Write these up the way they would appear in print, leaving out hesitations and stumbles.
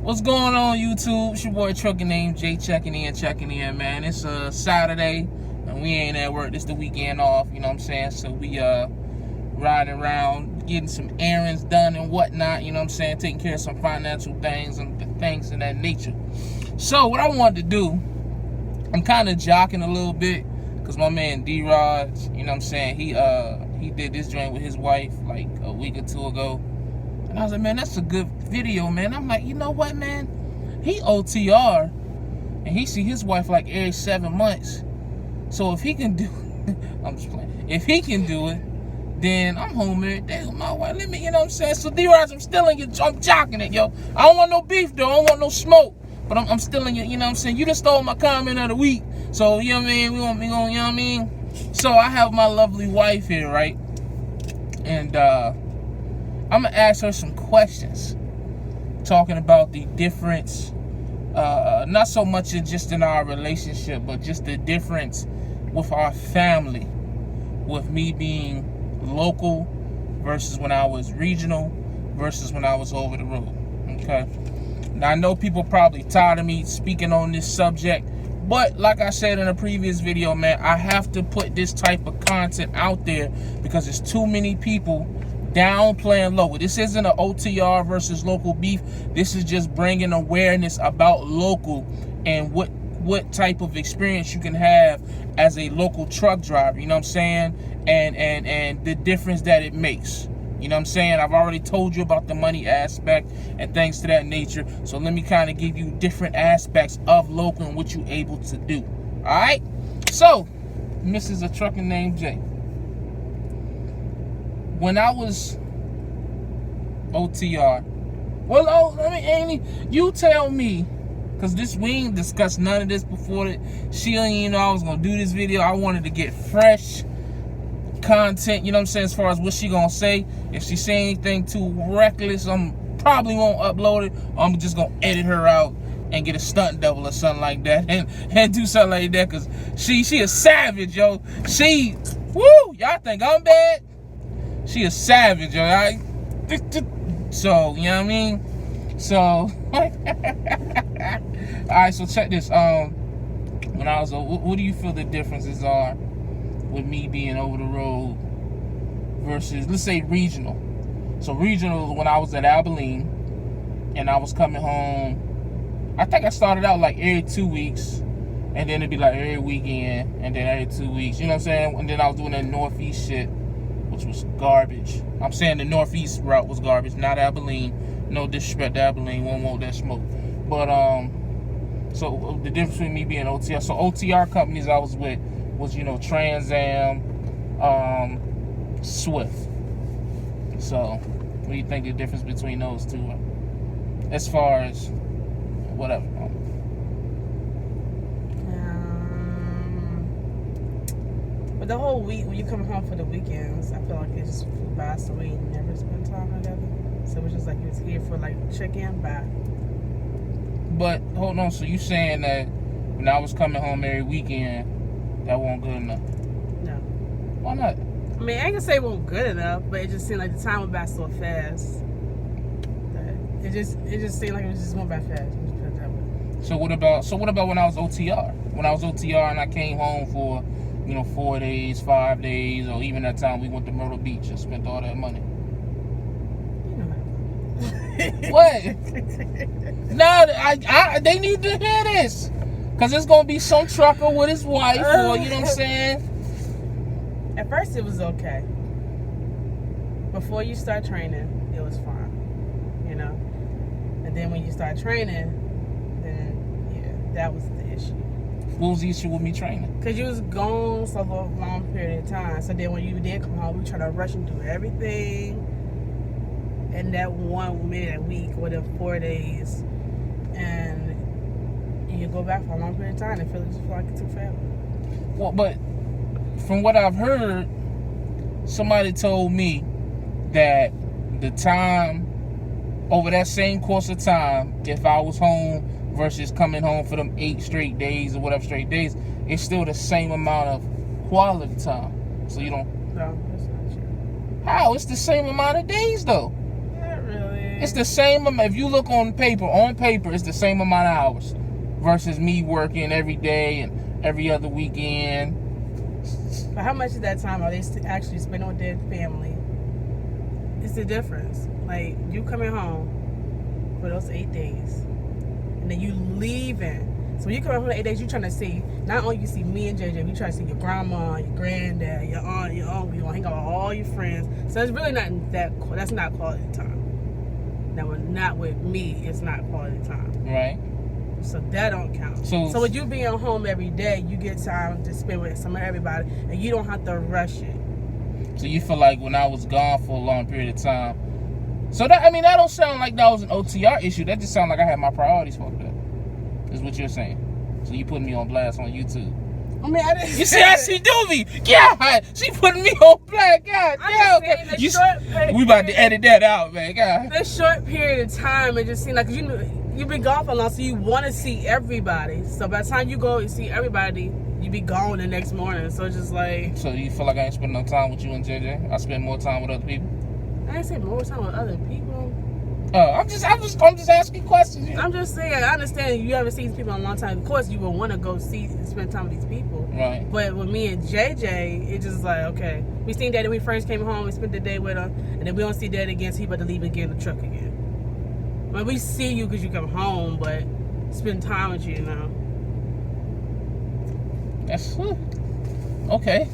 What's going on, YouTube? It's your boy Atruckernamedjay checking in, man. It's Saturday, and we ain't at work. It's the weekend off, you know what I'm saying? So we riding around, getting some errands done and whatnot, you know what I'm saying? Taking care of some financial things and things of that nature. So what I wanted to do, I'm kind of jocking a little bit, because my man D-Rod, you know what I'm saying? He did this joint with his wife like a week or two ago. And I was like, man, that's a good video, man. I'm like, you know what, man? He OTR, and he see his wife like every 7 months. So if he can do I'm just playing. If he can do it, then I'm home every day with my wife. Let me, you know what I'm saying? So D-Rod, I'm still in your, I'm jocking it, yo. I don't want no beef, though. I don't want no smoke. But I'm still in your, you know what I'm saying? You just stole my comment of the week. So, you know what I mean? We gonna, you know what I mean? So I have my lovely wife here, right? And I'm gonna ask her some questions, talking about the difference, not so much just in our relationship, but just the difference with our family, with me being local versus when I was regional versus when I was over the road. Okay. Now I know people probably tired of me speaking on this subject, but like I said in a previous video, man, I have to put this type of content out there because there's too many people downplaying local. This isn't an OTR versus local beef. This is just bringing awareness about local and what type of experience you can have as a local truck driver, you know what I'm saying? And the difference that it makes. You know what I'm saying? I've already told you about the money aspect and things to that nature. So let me kind of give you different aspects of local and what you're able to do. All right? So, Mrs. Atruckernamedjay, when I was OTR, well, I mean, Amy, you tell me, because we ain't discussed none of this before. She didn't even know I was going to do this video. I wanted to get fresh content, you know what I'm saying, as far as what she going to say. If she say anything too reckless, I'm probably won't upload it. I'm just going to edit her out and get a stunt double or something like that and do something like that, because she a savage, yo. She, woo, y'all think I'm bad? She a savage, yo. Right? So, you know what I mean? So, all right, so check this. When I was, what do you feel the differences are with me being over the road versus, let's say, regional? So regional, when I was at Abilene and I was coming home, I think I started out like every 2 weeks, and then it'd be like every weekend, and then every 2 weeks, you know what I'm saying? And then I was doing that Northeast shit, which was garbage. I'm saying the Northeast route was garbage, not Abilene. No disrespect to Abilene, won't want that smoke. But so the difference between me being OTR, so OTR companies I was with was, you know, Trans Am, Swift. So what do you think the difference between those two are, as far as whatever? But the whole week, when you come home for the weekends, I feel like it just flew by so we never spent time together. So it was just like you was here for like check-in, bye. But hold on, so you saying that when I was coming home every weekend, that wasn't good enough? No. Why not? I mean, I ain't gonna say it wasn't good enough, but it just seemed like the time went by so fast. It just seemed like it was just going by fast. Just put it that way. So what about when I was OTR? When I was OTR and I came home for, you know, 4 days, 5 days, or even that time we went to Myrtle Beach and spent all that money. What? No, they need to hear this, because it's gonna be some trucker with his wife, or you know what I'm saying. At first, it was okay. Before you start training, it was fine, you know. And then when you start training, then yeah, that was the issue. What was the issue with me training? Because you was gone so long period of time. So then when you did come home, we try to rush and do everything. And that maybe a week or the 4 days, and you go back for a long period of time and feel like it took forever. Well, but from what I've heard, somebody told me that the time, over that same course of time, if I was home versus coming home for them 8 straight days or whatever straight days, it's still the same amount of quality time. So you don't. No, that's not true. How? It's the same amount of days though. Not really. It's the same amount. If you look on paper, it's the same amount of hours versus me working every day and every other weekend. But how much of that time are they actually spending with their family? It's the difference. Like, you coming home for those 8 days, and then you leaving. So when you come home for 8 days, you trying to see, not only you see me and JJ, you trying to see your grandma, your granddad, your aunt, your uncle. You want to hang out with all your friends. So it's really not that's not quality time. Now, not with me, it's not quality time. Right. So that don't count. So with you being home every day, you get time to spend with some of everybody, and you don't have to rush it. So you feel like when I was gone for a long period of time, so that, I mean, that don't sound like that was an OTR issue. That just sounds like I had my priorities fucked up. Is what you're saying. So you putting me on blast on YouTube. I mean, I didn't. You see how she do me? God, she putting me on blast. God, yeah, okay. We about to edit that out, man. God. This short period of time, it just seemed like you've been gone for long, so you want to see everybody. So by the time you go and see everybody, you be gone the next morning. So it's just like. So you feel like I ain't spend no time with you and JJ? I spend more time with other people. I ain't say more time with other people. I'm just asking questions. You know? I'm just saying, I understand you haven't seen these people in a long time. Of course, you would want to go see and spend time with these people. Right. But with me and JJ, it's just like, okay, we seen Daddy when we first came home. We spent the day with him, and then we don't see Daddy again. So he about to leave again in the truck again. Well, we see you because you come home, but spend time with you, That's okay.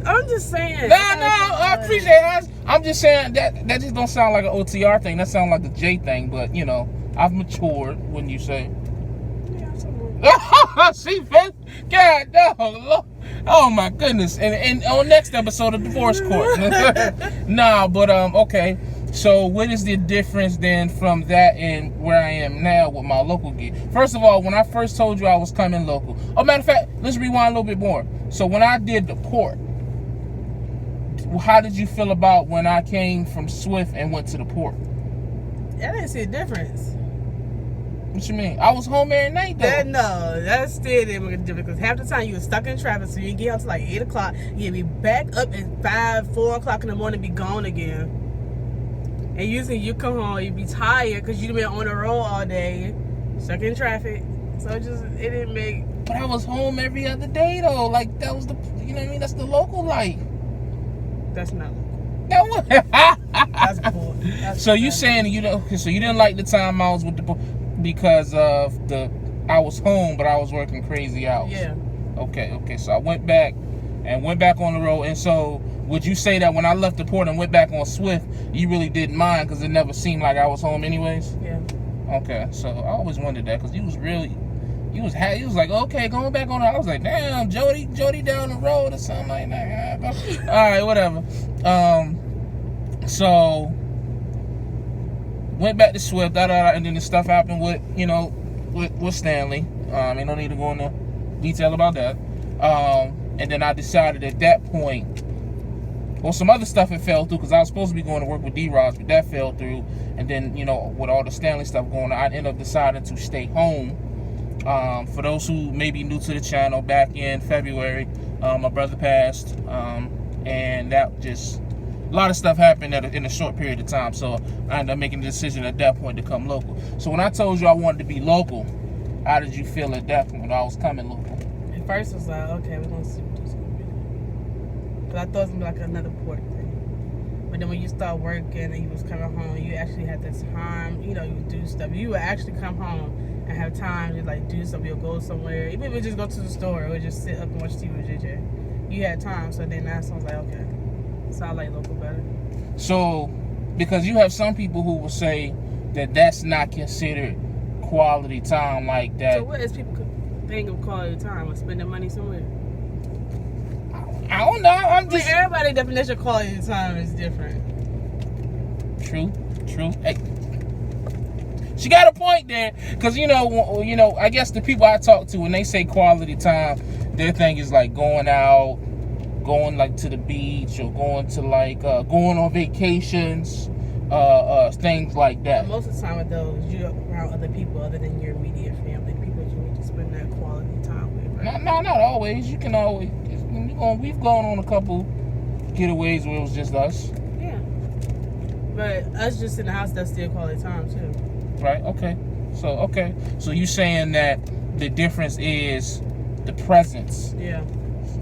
I'm just saying. No, I appreciate it. I'm just saying that just don't sound like an OTR thing. That sounds like a J thing. But you know, I've matured. Wouldn't you say? Yeah, see, God, no, oh my goodness. And on next episode of Divorce Court. Nah, but okay. So what is the difference then from that and where I am now with my local gig? First of all, when I first told you I was coming local. Oh, matter of fact, let's rewind a little bit more. So when I did the port, how did you feel about when I came from Swift and went to the port? I didn't see a difference. What you mean? I was home every night though. That still didn't make a difference because half the time you were stuck in traffic, so you get out to like 8 o'clock, you'd be back up at 5, 4 o'clock in the morning, be gone again. And usually you come home, you'd be tired because you've been on the road all day, stuck in traffic. So it didn't make. But I was home every other day though. Like that was you know what I mean? That's the local life. That's not local. That was. That's bull. So you saying so you didn't like the time I was with because of I was home, but I was working crazy hours. Yeah. Okay. So I went back on the road, and so. Would you say that when I left the port and went back on Swift, you really didn't mind because it never seemed like I was home anyways? Yeah. Okay, so I always wondered that because he was like, okay, going back on it. I was like, damn, Jody down the road or something like that. All right, whatever. So went back to Swift, and then the stuff happened with Stanley. I don't need to go into detail about that. And then I decided at that point. Well, some other stuff had fell through because I was supposed to be going to work with D-Rods, but that fell through. And then, with all the Stanley stuff going on, I ended up deciding to stay home. For those who may be new to the channel, back in February, my brother passed. And that just, a lot of stuff happened in a short period of time. So I ended up making the decision at that point to come local. So when I told you I wanted to be local, how did you feel at that point when I was coming local? At first it was like, okay, we're going to see what this is going to be. But I thought it was going to be like another port thing. But then when you start working and you was coming home, you actually had the time, you would do stuff. You would actually come home and have time to like do something. You'll go somewhere. Even if we just go to the store or just sit up and watch TV with JJ. You had time. So then that's when I was like, okay. So I like local better. So, because you have some people who will say that that's not considered quality time like that. So what is people think of quality time or spending money somewhere? I don't know. Everybody's definition of quality time is different. True. Hey, she got a point there, because I guess the people I talk to when they say quality time, their thing is like going out, going like to the beach, or going to going on vacations, things like that. But most of the time with those, you're around other people other than your immediate family, people you need to spend that quality time with. Right? Not always. You can always. We've gone on a couple getaways where it was just us. Yeah. But us just in the house, that's still quality time too. Right. Okay. So you saying that the difference is the presence. Yeah.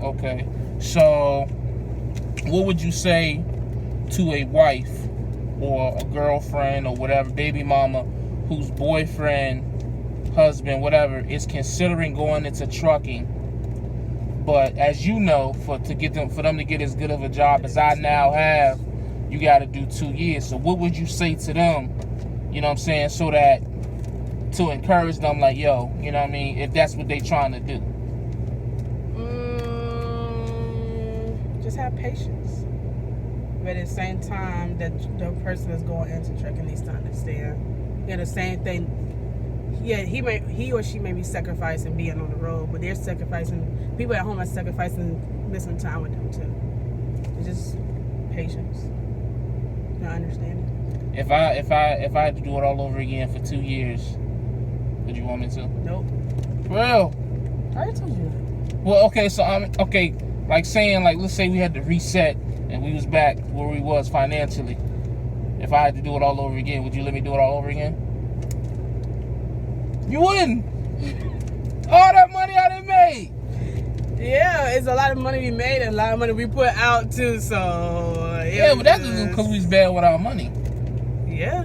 Okay. So what would you say to a wife or a girlfriend or whatever, baby mama, whose boyfriend, husband, whatever, is considering going into trucking, but as you know, for them to get as good of a job as I now have, you got to do 2 years. So what would you say to them? You know what I'm saying? So that to encourage them, like, yo, you know what I mean? If that's what they trying to do. Just have patience. But at the same time, that the person that's going into trucking needs to understand. Yeah, the same thing. Yeah, he or she may be sacrificing being on the road, but they're sacrificing. People at home are sacrificing missing time with them too. It's just patience. Not understanding. If I had to do it all over again for 2 years, would you want me to? Nope. Well, I already told you that. Well, okay, so okay, like saying, like, let's say we had to reset and we was back where we was financially. If I had to do it all over again, would you let me do it all over again? You wouldn't. All that money I done made. Yeah, it's a lot of money we made and a lot of money we put out too. So yeah, but that's just because we was bad with our money. Yeah.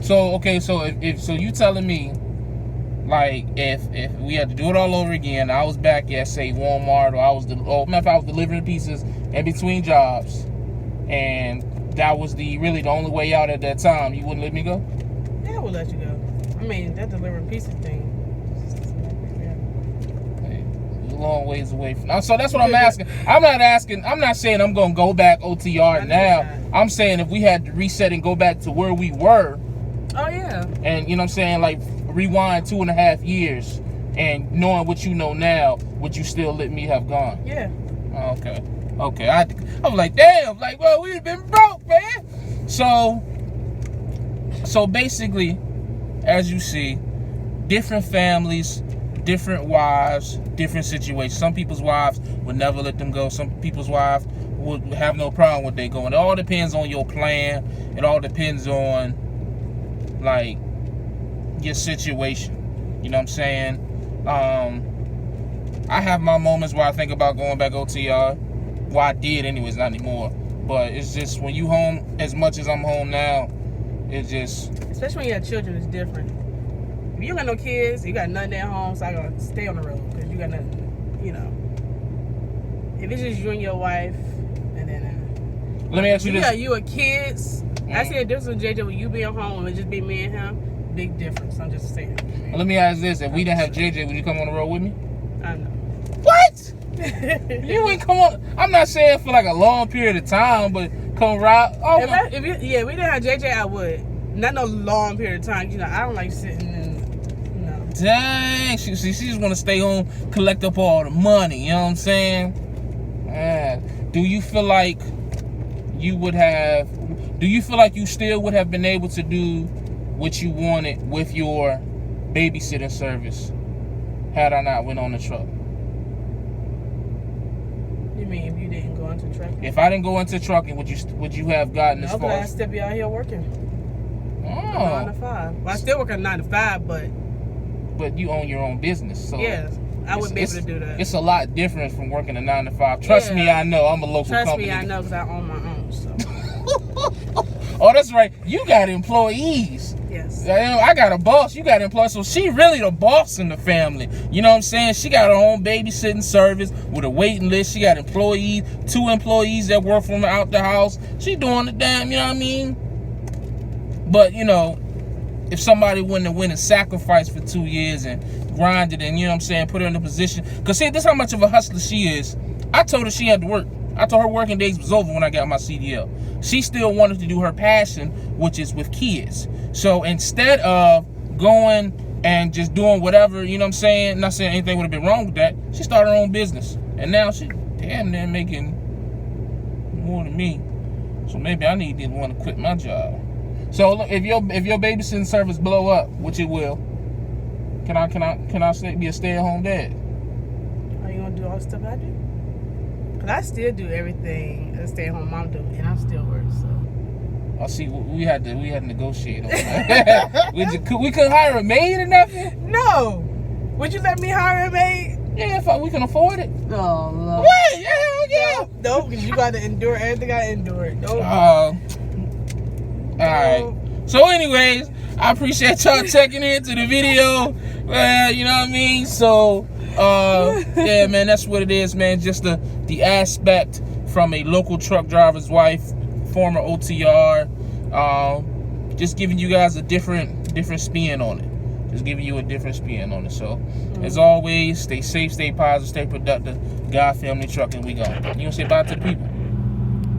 So okay, so if so, you telling me, like, if we had to do it all over again, I was back at, say, Walmart, or I was delivering pizzas in between jobs, and that was really the only way out at that time, you wouldn't let me go? Yeah, I would let you go. I mean, that delivering pizza thing. It's a long ways away from. So that's what I'm asking. I'm not saying I'm gonna go back OTR now. I'm saying if we had to reset and go back to where we were. Oh yeah. And you know what I'm saying, like, rewind 2.5 years, and knowing what you know now, would you still let me have gone? Yeah. Okay. I'm like, damn, like, well, we've been broke, man. So basically, as you see, different families, different wives, different situations. Some people's wives would never let them go. Some people's wives would have no problem with they going. It all depends on your plan. It all depends on, like, your situation. You know what I'm saying? I have my moments where I think about going back OTR. Well, I did anyways, not anymore. But it's just, when you home as much as I'm home now, it's just... Especially when you have children, it's different. If you got no kids, you got nothing at home, so I gotta stay on the road because you got nothing, you know. If it's just you and your wife, and then... Let me ask you this. Yeah, you and kids. I see a difference with JJ with you being home and it just be me and him. Big difference. I'm just saying. Well, let me ask this: if we didn't have JJ, would you come on the road with me? I know. What? You ain't come on. I'm not saying for like a long period of time, but come ride. Oh, if we didn't have JJ, I would. Not no long period of time. You know, I don't like sitting and, no. Dang, she just want to stay home, collect up all the money. You know what I'm saying? Man, do you feel like you would have? Do you feel like you still would have been able to do what you wanted with your babysitting service had I not went on the truck? You mean if you didn't go into trucking? If I didn't go into trucking, would you have gotten as far? No, but I'd still be out here working. Oh. 9 to 5. Well, I still work at 9 to 5, but you own your own business, so yes, I wouldn't be able to do that. It's a lot different from working a 9 to 5. Trust me, I know. I'm a local company. Trust me, I know, because I own my own. So. Oh, that's right. You got employees. Yes. I got a boss. You got employees. So she really the boss in the family. You know what I'm saying? She got her own babysitting service with a waiting list. She got employees, 2 employees that work from out the house. She doing the damn, you know what I mean? But, you know, if somebody wouldn't have went and sacrificed for 2 years and grinded and, you know what I'm saying, put her in a position. Because, see, this is how much of a hustler she is. I told her she had to work. I told her working days was over when I got my CDL. She still wanted to do her passion, which is with kids. So instead of going and just doing whatever, you know what I'm saying, not saying anything would have been wrong with that, she started her own business. And now she damn near making more than me. So maybe I need to want to quit my job. So look, if your babysitting service blow up, which it will, can I be a stay-at-home dad? Are you gonna do all the stuff I do? Cause I still do everything a stay-at-home mom do, and I'm still working. So. I see. We had to negotiate on that. we couldn't hire a maid or nothing. No. Would you let me hire a maid? Yeah, if we can afford it. Oh, Lord. What? Yeah. Nope, because you got to endure everything I endured. Nope. All right. So, anyways, I appreciate y'all checking into the video. You know what I mean? So, yeah, man, that's what it is, man. Just the aspect from a local truck driver's wife, former OTR. Just giving you guys a different spin on it. Just giving you a different spin on it. So, as always, stay safe, stay positive, stay productive. God, family, trucking, we go. You gonna say bye to the people?